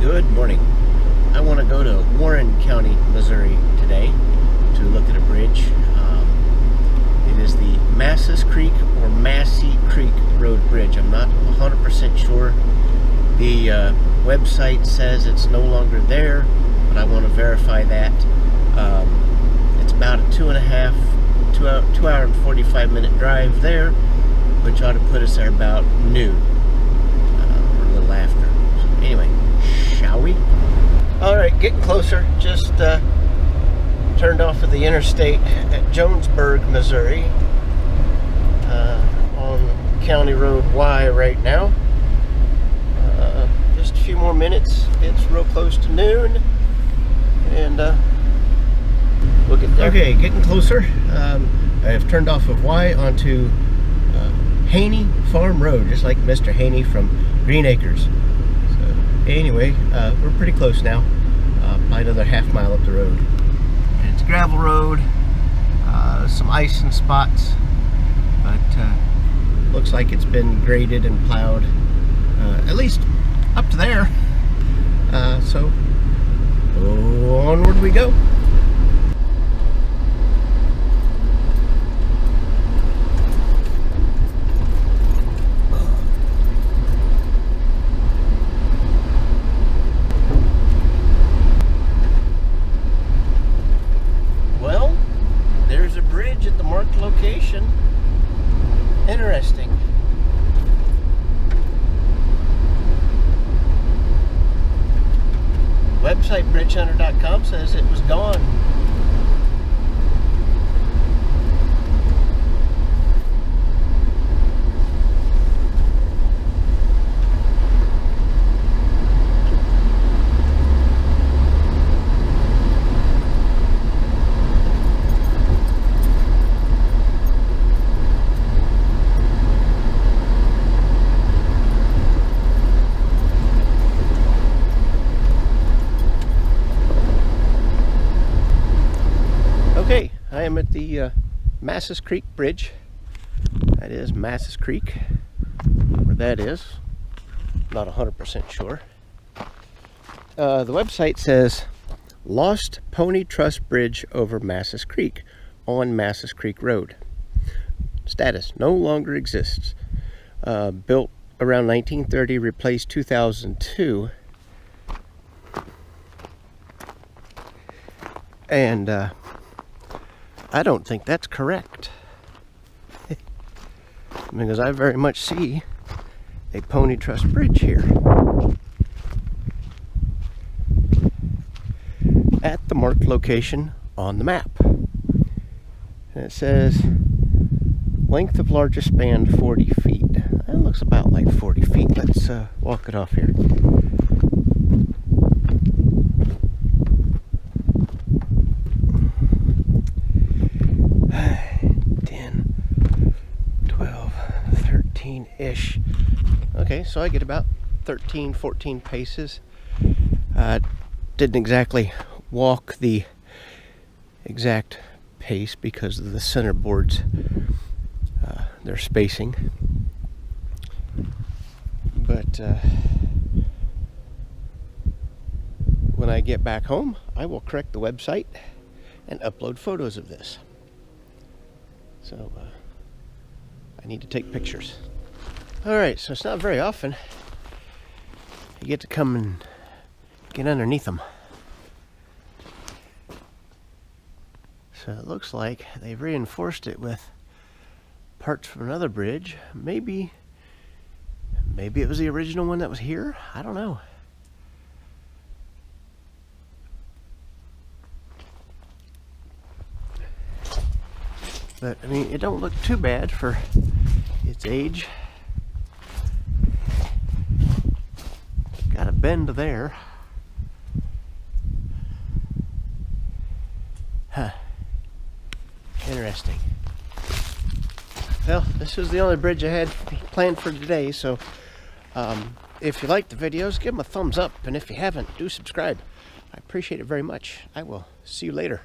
Good morning. I want to go to Warren County, Missouri today to look at a bridge. It is the Massas Creek or Massie Creek Road Bridge. I'm not 100% sure. The website says it's no longer there, but I want to verify that. It's about a 2 hour and 45 minute drive there, which ought to put us there about noon or a little after. So anyway, shall we? Alright, getting closer. Just turned off of the interstate at Jonesburg, Missouri, on County Road Y right now. Just a few more minutes. It's real close to noon, and we'll get there. Okay, getting closer. I have turned off of Y onto Haney Farm Road, just like Mr. Haney from Green Acres. So anyway, we're pretty close now. Probably another half mile up the road. And it's a gravel road, some ice in spots, but looks like it's been graded and plowed, at least up to there. So onward we go. At the marked location. Interesting. Website bridgehunter.com says it was gone. Okay, I am at the Massas Creek Bridge. That is Massas Creek, where that is. Not 100% sure. The website says Lost Pony Truss Bridge over Massas Creek on Massas Creek Road. Status: no longer exists. Built around 1930, replaced 2002. And I don't think that's correct. Because I very much see a pony truss bridge here at the marked location on the map. And it says length of largest span 40 feet. That looks about like 40 feet. Let's walk it off here. 13-ish. Okay, so I get about 13, 14 paces. Didn't exactly walk the exact pace because of the center boards, their spacing. But when I get back home, I will correct the website and upload photos of this. So I need to take pictures. Alright, so it's not very often you get to come and get underneath them. So it looks like they've reinforced it with parts from another bridge. Maybe it was the original one that was here? I don't know. But I mean, it don't look too bad for its age. Got a bend there. Huh. Interesting. Well, this is the only bridge I had planned for today, so if you like the videos, give them a thumbs up, and if you haven't, do subscribe. I appreciate it very much. I will see you later.